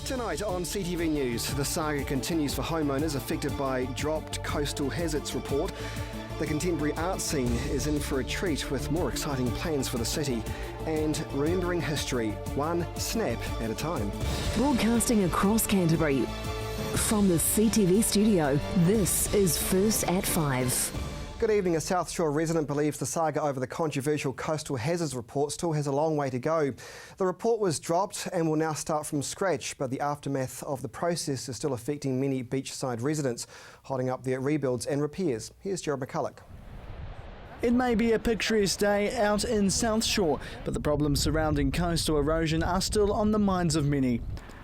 Tonight on CTV News, the saga continues for homeowners affected by dropped coastal hazards report. The contemporary art scene is in for a treat with more exciting plans for the city. And remembering history, one snap at a time. Broadcasting across Canterbury, from the CTV studio, this is First at 5. Good evening. A South Shore resident believes the saga over the controversial coastal hazards report still has a long way to go. The report was dropped and will now start from scratch, but the aftermath of the process is still affecting many beachside residents, holding up their rebuilds and repairs. Here's Jared McCulloch. It may be a picturesque day out in South Shore, but the problems surrounding coastal erosion are still on the minds of many.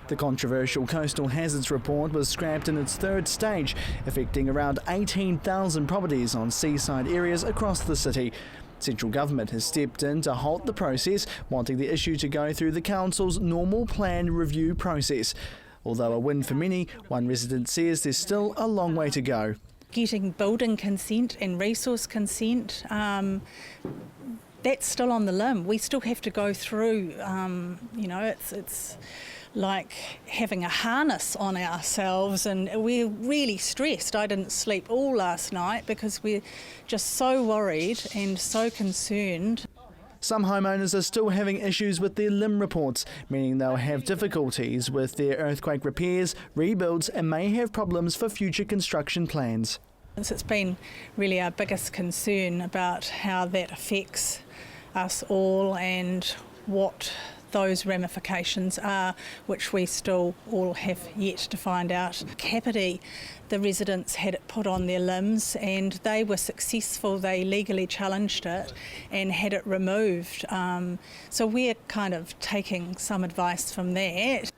The controversial Coastal Hazards Report was scrapped in its third stage, affecting around 18,000 properties on seaside areas across the city. Central government has stepped in to halt the process, wanting the issue to go through the council's normal plan review process. Although a win for many, one resident says there's still a long way to go. Getting building consent and resource consent, that's still on the limb. We still have to go through, it's like having a harness on ourselves, and we're really stressed. I didn't sleep all last night because we're just so worried and so concerned. Some homeowners are still having issues with their limb reports, meaning they'll have difficulties with their earthquake repairs, rebuilds, and may have problems for future construction plans. It's been really our biggest concern about how that affects us all and what those ramifications are, which we still all have yet to find out. Kapiti, the residents had it put on their limbs and they were successful. They legally challenged it and had it removed. So we're kind of taking some advice from that.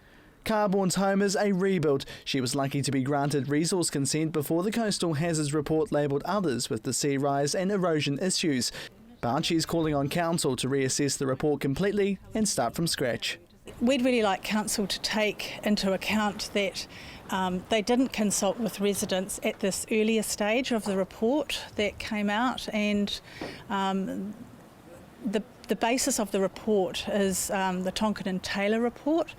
Carborn's home is a rebuild. She was lucky to be granted resource consent before the Coastal Hazards Report labelled others with the sea rise and erosion issues. But she's calling on council to reassess the report completely and start from scratch. We'd really like council to take into account that they didn't consult with residents at this earlier stage of the report that came out, and the basis of the report is the Tonkin and Taylor report,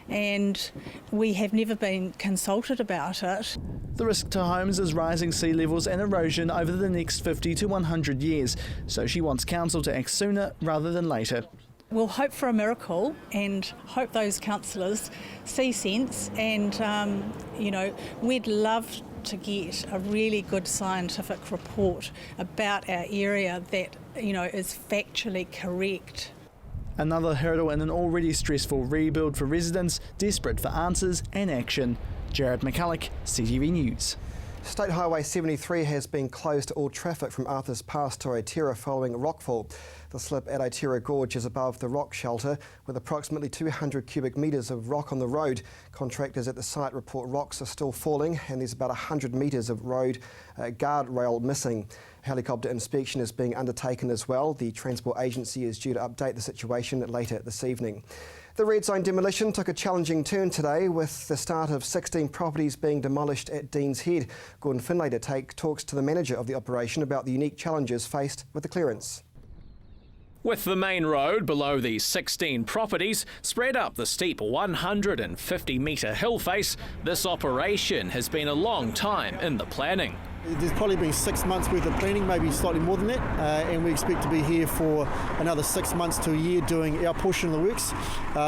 and we have never been consulted about it. The risk to homes is rising sea levels and erosion over the next 50 to 100 years, so she wants council to act sooner rather than later. We'll hope for a miracle and hope those councillors see sense, and we'd love to get a really good scientific report about our area that is factually correct. Another hurdle in an already stressful rebuild for residents desperate for answers and action. Jared McCulloch, CTV News. State Highway 73 has been closed to all traffic from Arthur's Pass to Aotearoa following rockfall. The slip at Aotearoa Gorge is above the rock shelter with approximately 200 cubic metres of rock on the road. Contractors at the site report rocks are still falling and there's about 100 metres of road guardrail missing. Helicopter inspection is being undertaken as well. The Transport Agency is due to update the situation later this evening. The red zone demolition took a challenging turn today with the start of 16 properties being demolished at Dean's Head. Gordon Finlay talks to the manager of the operation about the unique challenges faced with the clearance. With the main road below the 16 properties spread up the steep 150-metre hill face, this operation has been a long time in the planning. There's probably been 6 months worth of planning, maybe slightly more than that, and we expect to be here for another 6 months to a year doing our portion of the works.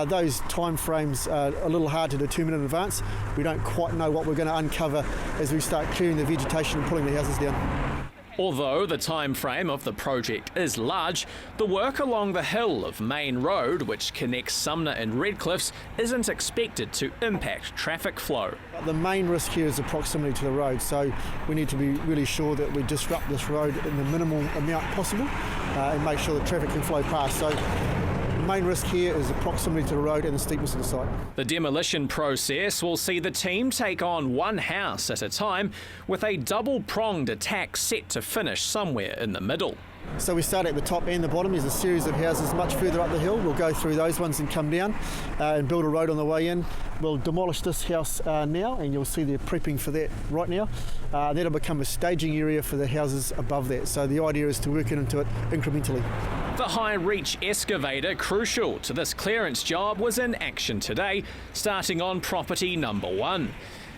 Those time frames are a little hard to determine in advance. We don't quite know what we're going to uncover as we start clearing the vegetation and pulling the houses down. Although the time frame of the project is large, the work along the hill of Main Road, which connects Sumner and Redcliffs, isn't expected to impact traffic flow. The main risk here is the proximity to the road, so we need to be really sure that we disrupt this road in the minimal amount possible and make sure that traffic can flow past. So the main risk here is the proximity to the road and the steepness of the site. The demolition process will see the team take on one house at a time, with a double-pronged attack set to finish somewhere in the middle. So we start at the top and the bottom. There's a series of houses much further up the hill. We'll go through those ones and come down and build a road on the way in. We'll demolish this house now, and you'll see they're prepping for that right now. That'll become a staging area for the houses above that. So the idea is to work into it incrementally. The high-reach excavator crucial to this clearance job was in action today, starting on property number 1.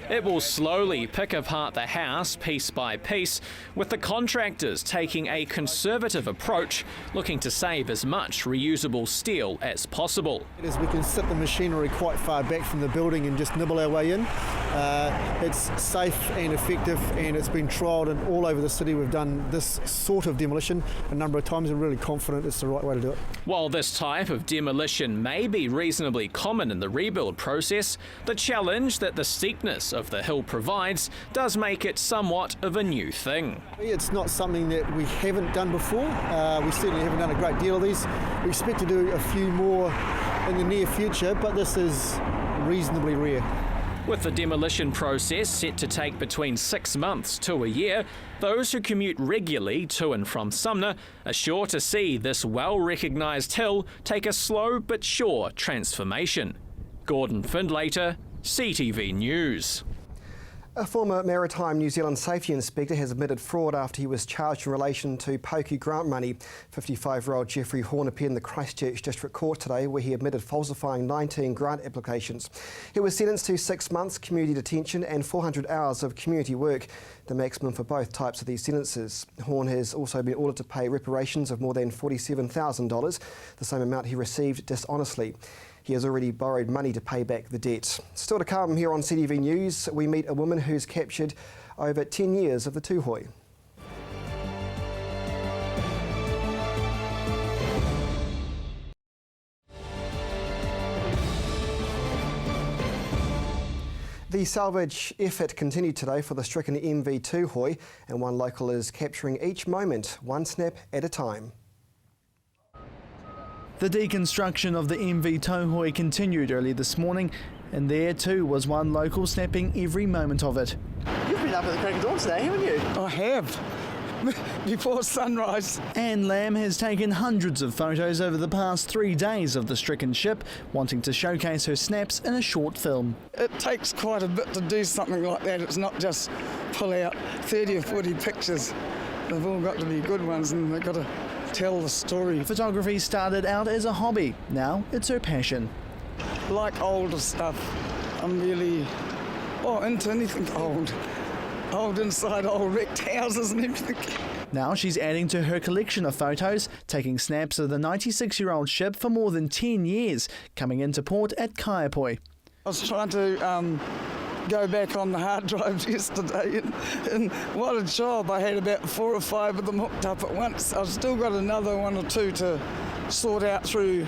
It will slowly pick apart the house piece by piece, with the contractors taking a conservative approach, looking to save as much reusable steel as possible. As we can sit the machinery quite far back from the building and just nibble our way in. It's safe and effective, and it's been trialled and all over the city. We've done this sort of demolition a number of times and really confident it's the right way to do it. While this type of demolition may be reasonably common in the rebuild process, the challenge that the steepness of the hill provides does make it somewhat of a new thing. It's not something that we haven't done before. We certainly haven't done a great deal of these. We expect to do a few more in the near future, but this is reasonably rare. With the demolition process set to take between 6 months to a year, those who commute regularly to and from Sumner are sure to see this well-recognised hill take a slow but sure transformation. Gordon Findlater, CTV News. A former Maritime New Zealand safety inspector has admitted fraud after he was charged in relation to Poki grant money. 55-year-old Jeffrey Horn appeared in the Christchurch District Court today, where he admitted falsifying 19 grant applications. He was sentenced to 6 months community detention and 400 hours of community work, the maximum for both types of these sentences. Horn has also been ordered to pay reparations of more than $47,000, the same amount he received dishonestly. He has already borrowed money to pay back the debt. Still to come here on CTV News, we meet a woman who's captured over 10 years of the tūhoi. The salvage effort continued today for the stricken MV tūhoi, and one local is capturing each moment, one snap at a time. The deconstruction of the MV tūhoi continued early this morning, and there too was one local snapping every moment of it. You've been up at the crack of dawn today, haven't you? I have. Before sunrise. Anne Lamb has taken hundreds of photos over the past 3 days of the stricken ship, wanting to showcase her snaps in a short film. It takes quite a bit to do something like that. It's not just pull out 30 or 40 pictures. They've all got to be good ones, and they've got to tell the story. Photography started out as a hobby. Now it's her passion. Like older stuff. I'm really into anything old. Old inside old wrecked houses and everything. Now she's adding to her collection of photos, taking snaps of the 96-year-old ship for more than 10 years, coming into port at Kaiapoi. I was trying to go back on the hard drives yesterday, and what a job. I had about 4 or 5 of them hooked up at once. I've still got another 1 or 2 to sort out through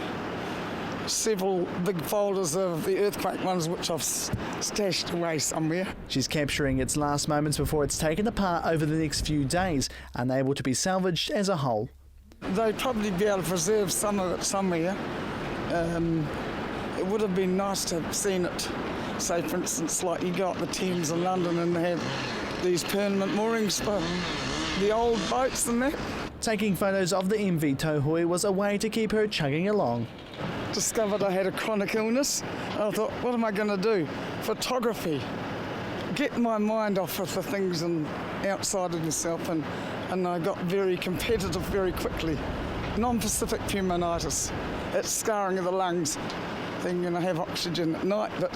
several big folders of the earthquake ones, which I've stashed away somewhere. She's capturing its last moments before it's taken apart over the next few days, unable to be salvaged as a whole. They'd probably be able to preserve some of it somewhere. It would have been nice to have seen it. Say, for instance, like you go up the Thames in London and they have these permanent moorings for the old boats and that. Taking photos of the MV tūhoi was a way to keep her chugging along. Discovered I had a chronic illness. I thought, what am I going to do? Photography. Get my mind off of the things and outside of myself, and I got very competitive very quickly. Non-specific pneumonitis. It's scarring of the lungs. Then I have oxygen at night, but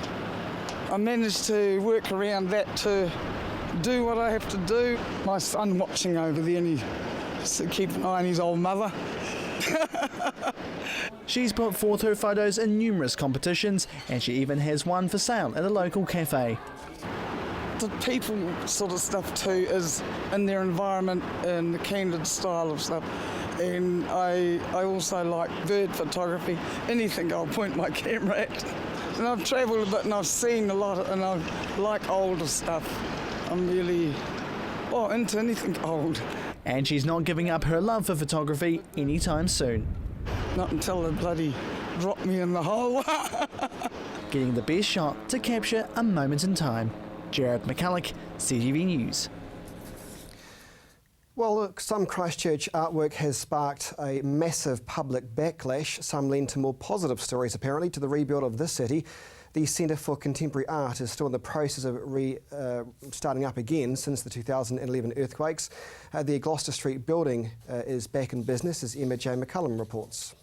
I managed to work around that to do what I have to do. My son watching over there, and he keep an eye on his old mother. She's put forth her photos in numerous competitions, and she even has one for sale at a local cafe. The people sort of stuff too is in their environment and the candid style of stuff. And I also like bird photography, anything I'll point my camera at. And I've travelled a bit and I've seen a lot, and I like older stuff. I'm really into anything old. And she's not giving up her love for photography anytime soon. Not until they bloody drop me in the hole. Getting the best shot to capture a moment in time. Jared McCulloch, CTV News. Well, look, some Christchurch artwork has sparked a massive public backlash. Some lend to more positive stories, apparently, to the rebuild of this city. The Centre for Contemporary Art is still in the process of starting up again since the 2011 earthquakes. Their Gloucester Street building is back in business, as Emma J. McCullum reports.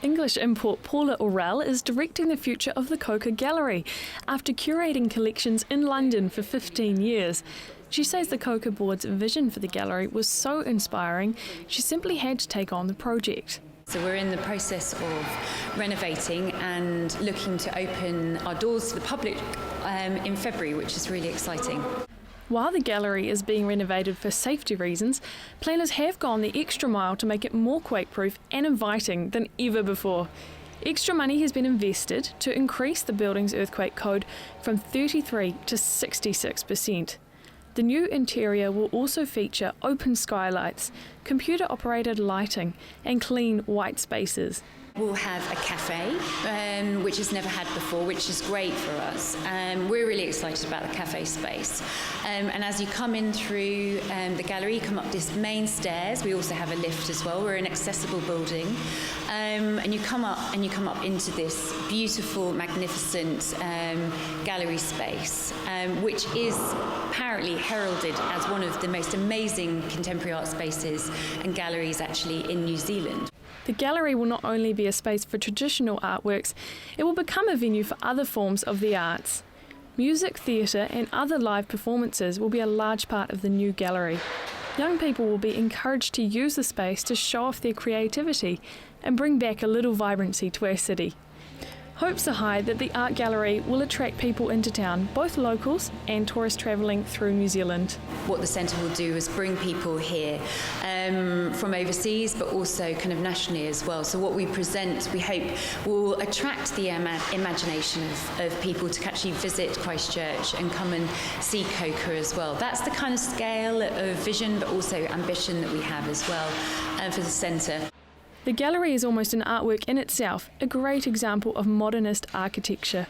English import Paula Orell is directing the future of the Coca Gallery after curating collections in London for 15 years. She says the Coca Board's vision for the gallery was so inspiring, she simply had to take on the project. So we're in the process of renovating and looking to open our doors to the public in February, which is really exciting. While the gallery is being renovated for safety reasons, planners have gone the extra mile to make it more quake-proof and inviting than ever before. Extra money has been invested to increase the building's earthquake code from 33% to 66%. The new interior will also feature open skylights, computer-operated lighting and clean white spaces. We'll have a cafe, which has never had before, which is great for us. We're really excited about the cafe space. And as you come in through the gallery, you come up this main stairs. We also have a lift as well. We're an accessible building. And you come up into this beautiful, magnificent gallery space, which is apparently heralded as one of the most amazing contemporary art spaces and galleries actually in New Zealand. The gallery will not only be a space for traditional artworks, it will become a venue for other forms of the arts. Music, theatre and other live performances will be a large part of the new gallery. Young people will be encouraged to use the space to show off their creativity and bring back a little vibrancy to our city. Hopes are high that the art gallery will attract people into town, both locals and tourists travelling through New Zealand. What the centre will do is bring people here from overseas, but also kind of nationally as well. So what we present, we hope, will attract the imagination of people to actually visit Christchurch and come and see Coca as well. That's the kind of scale of vision, but also ambition that we have as well for the centre. The gallery is almost an artwork in itself, a great example of modernist architecture.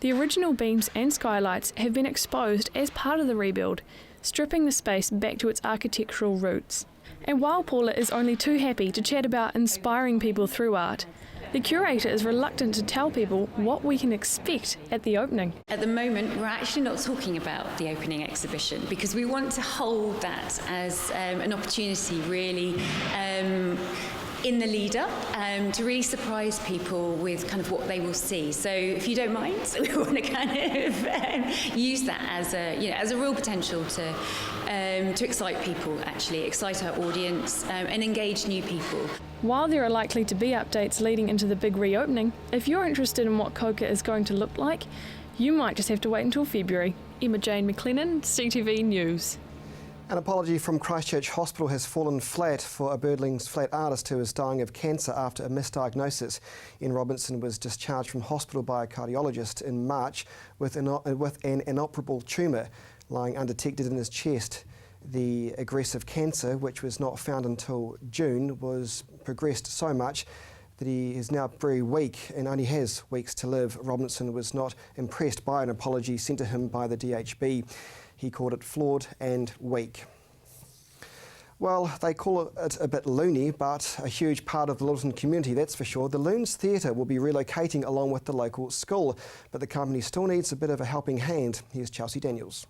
The original beams and skylights have been exposed as part of the rebuild, stripping the space back to its architectural roots. And while Paula is only too happy to chat about inspiring people through art, the curator is reluctant to tell people what we can expect at the opening. At the moment, we're actually not talking about the opening exhibition because we want to hold that as an opportunity really in the lead-up to really surprise people with kind of what they will see. So if you don't mind, we want to kind of use that as a real potential to excite people, actually, excite our audience and engage new people. While there are likely to be updates leading into the big reopening, if you're interested in what Coca is going to look like, you might just have to wait until February. Emma Jane McLennan, CTV News. An apology from Christchurch Hospital has fallen flat for a Birdling's flat artist who is dying of cancer after a misdiagnosis. Ian Robinson was discharged from hospital by a cardiologist in March with an inoperable tumour lying undetected in his chest. The aggressive cancer, which was not found until June, was progressed so much that he is now very weak and only has weeks to live. Robinson was not impressed by an apology sent to him by the DHB. He called it flawed and weak. Well, they call it a bit loony, but a huge part of the Littleton community, that's for sure. The Loons Theatre will be relocating along with the local school, but the company still needs a bit of a helping hand. Here's Chelsea Daniels.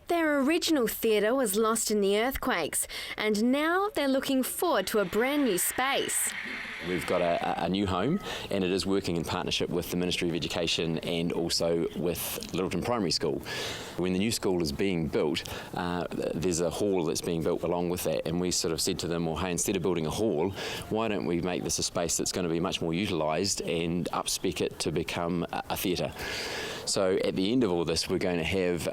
Their original theatre was lost in the earthquakes, and now they're looking forward to a brand new space. We've got a new home, and it is working in partnership with the Ministry of Education and also with Littleton Primary School. When the new school is being built, there's a hall that's being built along with that, and we sort of said to them, well, hey, instead of building a hall, why don't we make this a space that's going to be much more utilised and up-spec it to become a theatre. So at the end of all this, we're going to have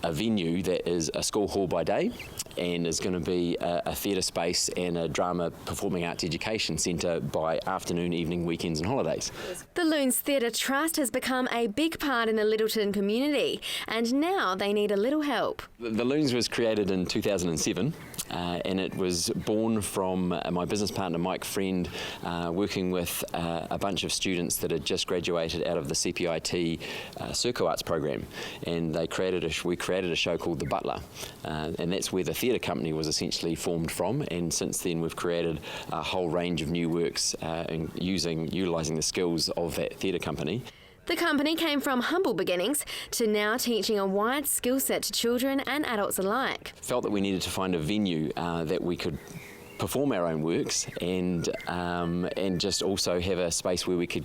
a venue that is a school hall by day and is going to be a theatre space and a drama performing arts education centre by afternoon, evening, weekends and holidays. The Loons Theatre Trust has become a big part in the Littleton community, and now they need a little help. The Loons was created in 2007 and it was born from my business partner Mike Friend working with a bunch of students that had just graduated out of the CPIT Circo Arts program, and we created created a show called The Butler, and that's where the theatre company was essentially formed from, and since then we've created a whole range of new works utilising the skills of that theatre company. The company came from humble beginnings to now teaching a wide skill set to children and adults alike. Felt that we needed to find a venue that we could perform our own works and just also have a space where we could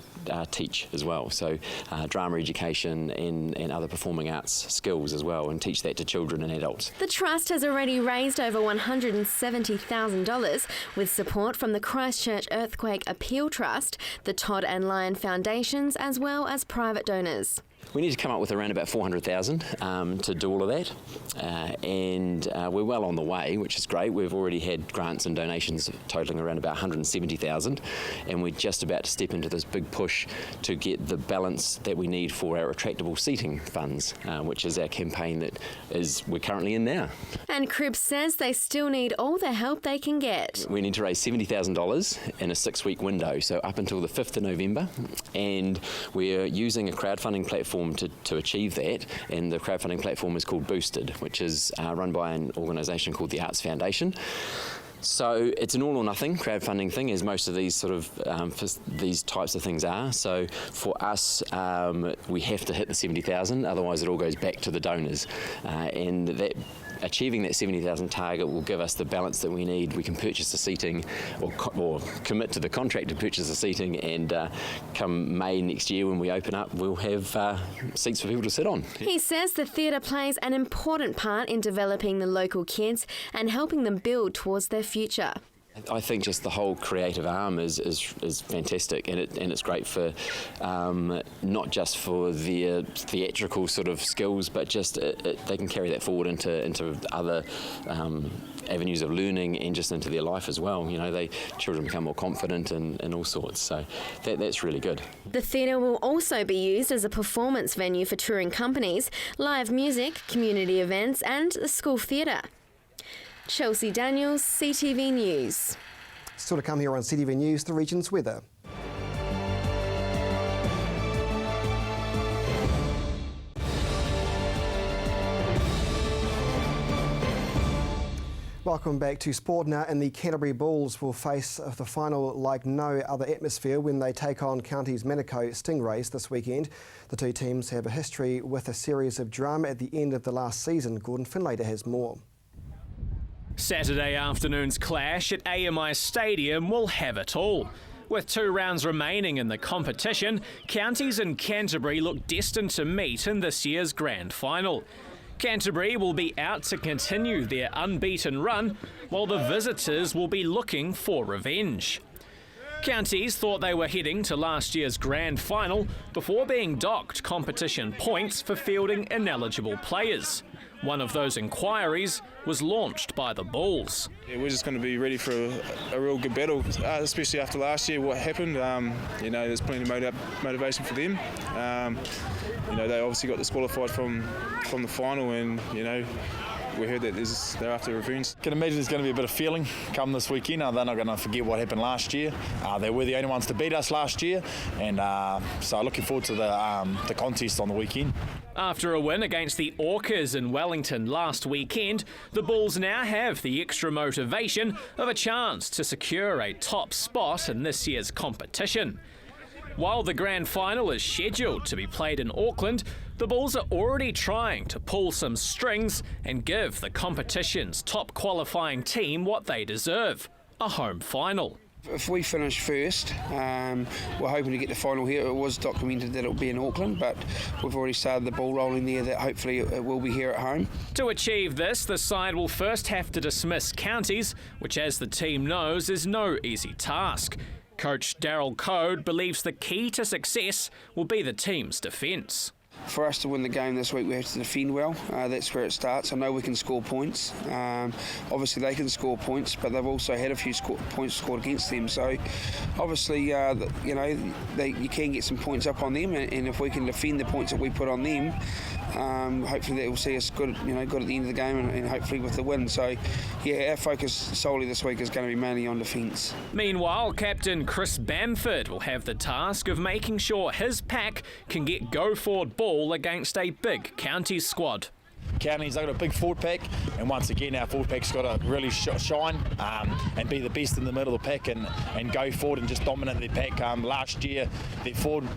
teach as well. So drama education and other performing arts skills as well, and teach that to children and adults. The Trust has already raised over $170,000 with support from the Christchurch Earthquake Appeal Trust, the Todd and Lion Foundations, as well as private donors. We need to come up with around about 400,000 to do all of that, and we're well on the way, which is great. We've already had grants and donations totalling around about 170,000, and we're just about to step into this big push to get the balance that we need for our retractable seating funds, which is our campaign that we're currently in now. And Cribs says they still need all the help they can get. We need to raise $70,000 in a 6-week window, so up until the 5th of November, and we're using a crowdfunding platform to achieve that, and the crowdfunding platform is called Boosted, which is run by an organisation called the Arts Foundation. So it's an all or nothing crowdfunding thing, as most of these sort of these types of things are. So for us, we have to hit the 70,000, otherwise it all goes back to the donors, and that. Achieving that 70,000 target will give us the balance that we need. We can purchase the seating or commit to the contract to purchase the seating, and come May next year when we open up, we'll have seats for people to sit on. He says the theatre plays an important part in developing the local kids and helping them build towards their future. I think just the whole creative arm is fantastic, and it's great for not just for their theatrical sort of skills, but just they can carry that forward into other avenues of learning and just into their life as well. You know, children become more confident and all sorts, so that's really good. The theatre will also be used as a performance venue for touring companies, live music, community events and the school theatre. Chelsea Daniels, CTV News. Still to come here on CTV News, the region's weather. Welcome back to sport now, and the Canterbury Bulls will face the final like no other atmosphere when they take on County's Manukau Stingrays this weekend. The two teams have a history with a series of drama at the end of the last season. Gordon Finlater has more. Saturday afternoon's clash at AMI Stadium will have it all. With 2 rounds remaining in the competition, Counties and Canterbury look destined to meet in this year's grand final. Canterbury will be out to continue their unbeaten run, while the visitors will be looking for revenge. Counties thought they were heading to last year's grand final before being docked competition points for fielding ineligible players. One of those inquiries was launched by the Bulls. Yeah, we're just going to be ready for a real good battle, especially after last year, what happened. There's plenty of motivation for them. They obviously got disqualified from the final, and, we heard that they're after revenge. I can imagine there's going to be a bit of feeling come this weekend. They're not going to forget what happened last year. They were the only ones to beat us last year, and so looking forward to the contest on the weekend. After a win against the Orcas in Wellington last weekend, the Bulls now have the extra motivation of a chance to secure a top spot in this year's competition. While the grand final is scheduled to be played in Auckland, the Bulls are already trying to pull some strings and give the competition's top qualifying team what they deserve, a home final. If we finish first, we're hoping to get the final here. It was documented that it will be in Auckland, but we've already started the ball rolling there that hopefully it will be here at home. To achieve this, the side will first have to dismiss Counties, which, as the team knows, is no easy task. Coach Daryl Code believes the key to success will be the team's defence. For us to win the game this week, we have to defend well. That's where it starts. I know we can score points. Obviously, they can score points, but they've also had a few points scored against them. So, obviously, you can get some points up on them, and if we can defend the points that we put on them, hopefully that will see us good at the end of the game, and hopefully with the win. So, our focus solely this week is going to be mainly on defence. Meanwhile, Captain Chris Bamford will have the task of making sure his pack can get go-forward ball against a big Counties squad. counties. They've got a big forward pack, and once again our forward pack's got to really shine and be the best in the middle of the pack and go forward and just dominate their pack. Last year the forward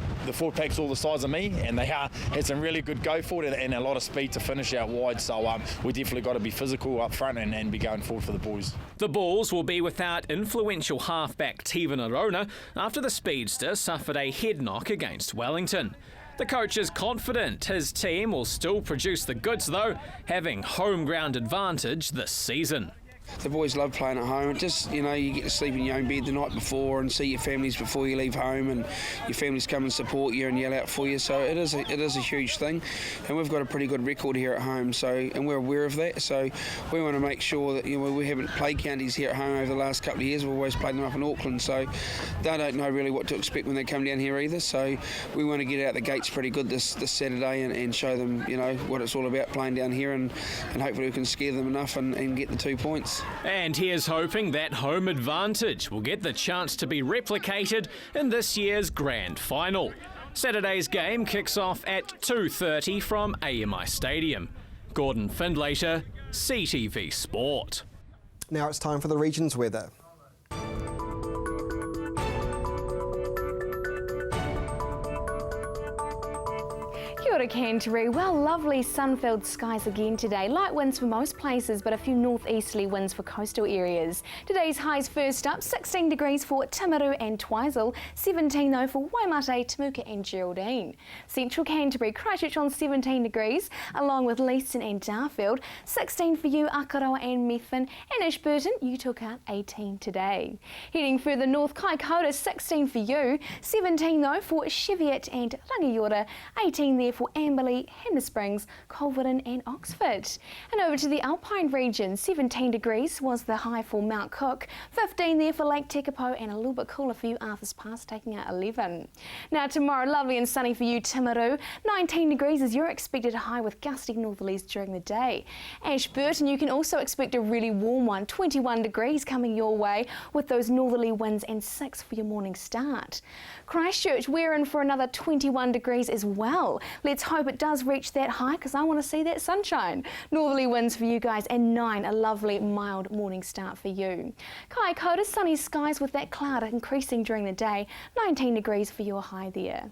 pack's all the size of me, and they had some really good go forward and a lot of speed to finish out wide, so we definitely got to be physical up front and be going forward for the boys. The Bulls will be without influential halfback Tiva Nerona after the speedster suffered a head knock against Wellington. The coach is confident his team will still produce the goods though, having home ground advantage this season. The boys love playing at home. It just, you get to sleep in your own bed the night before and see your families before you leave home, and your families come and support you and yell out for you. So it is a huge thing, and we've got a pretty good record here at home. And we're aware of that. So we want to make sure that we haven't played counties here at home over the last couple of years. We've always played them up in Auckland, so they don't know really what to expect when they come down here either. So we want to get out the gates pretty good this Saturday and show them what it's all about playing down here, and hopefully we can scare them enough and get the 2 points. And here's hoping that home advantage will get the chance to be replicated in this year's grand final. Saturday's game kicks off at 2:30 from AMI Stadium. Gordon Findlater, CTV Sport. Now it's time for the region's weather. Kia ora Canterbury. Well, lovely sun-filled skies again today. Light winds for most places, but a few northeasterly winds for coastal areas. Today's highs first up, 16 degrees for Timaru and Twizel, 17 though for Waimate, Temuka and Geraldine. Central Canterbury, Christchurch on 17 degrees, along with Leeston and Darfield, 16 for you, Akaroa and Methven, and Ashburton, Utuka 18 today. Heading further north, Kaikoura 16 for you, 17 though for Cheviot and Rangiora, 18 there for Amberley, Hannah Springs, Culverden and Oxford. And over to the Alpine region, 17 degrees was the high for Mount Cook, 15 there for Lake Tekapo, and a little bit cooler for you, Arthur's Pass, taking out 11. Now tomorrow, lovely and sunny for you, Timaru, 19 degrees is your expected high with gusty northerlies during the day. Ashburton, you can also expect a really warm one, 21 degrees coming your way with those northerly winds, and 6 for your morning start. Christchurch, we're in for another 21 degrees as well. Let's hope it does reach that high, because I want to see that sunshine. Northerly winds for you guys, and 9, a lovely mild morning start for you. Kaikoura, sunny skies with that cloud increasing during the day, 19 degrees for your high there.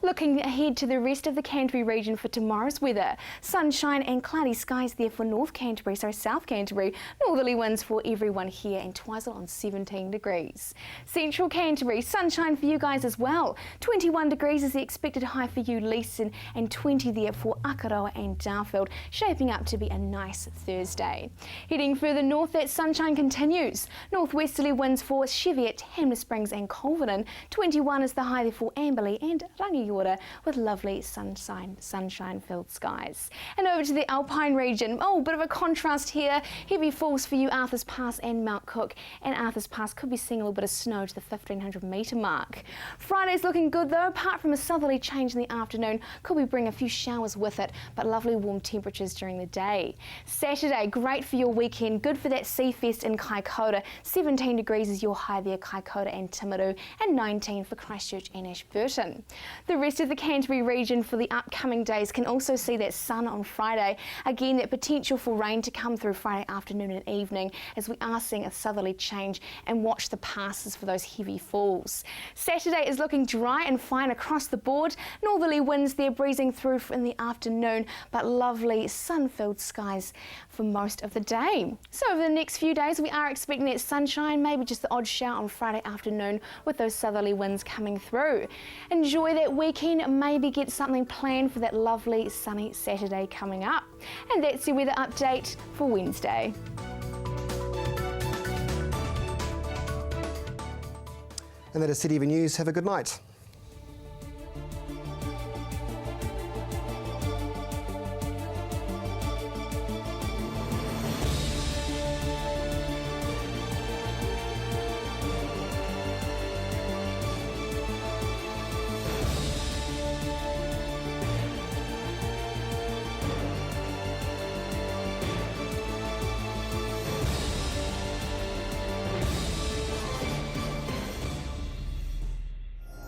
Looking ahead to the rest of the Canterbury region for tomorrow's weather, sunshine and cloudy skies there for North Canterbury, so South Canterbury, northerly winds for everyone here, and Twizel on 17 degrees. Central Canterbury, sunshine for you guys as well, 21 degrees is the expected high for you, Leeston, and 20 there for Akaroa and Darfield, shaping up to be a nice Thursday. Heading further north, that sunshine continues. Northwesterly winds for Cheviot, Hannah Springs and Culverden, 21 is the high there for Amberley and Rangiora, with lovely sunshine-filled skies. And over to the Alpine region, bit of a contrast here. Heavy falls for you, Arthur's Pass and Mount Cook, and Arthur's Pass could be seeing a little bit of snow to the 1500 metre mark. Friday's looking good though, apart from a southerly change in the afternoon, could we bring a few showers with it, but lovely warm temperatures during the day. Saturday, great for your weekend, good for that Sea Fest in Kaikoura, 17 degrees is your high there, Kaikoura and Timaru, and 19 for Christchurch and Ashburton. The rest of the Canterbury region for the upcoming days can also see that sun on Friday. Again, that potential for rain to come through Friday afternoon and evening, as we are seeing a southerly change, and watch the passes for those heavy falls. Saturday is looking dry and fine across the board. Northerly winds there breezing through in the afternoon, but lovely sun-filled skies for most of the day. So over the next few days, we are expecting that sunshine, maybe just the odd shower on Friday afternoon with those southerly winds coming through. Enjoy that weekend, maybe get something planned for that lovely sunny Saturday coming up. And that's your weather update for Wednesday. And that is CTV News. Have a good night.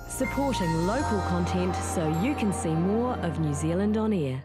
Supporting local content so you can see more of New Zealand on air.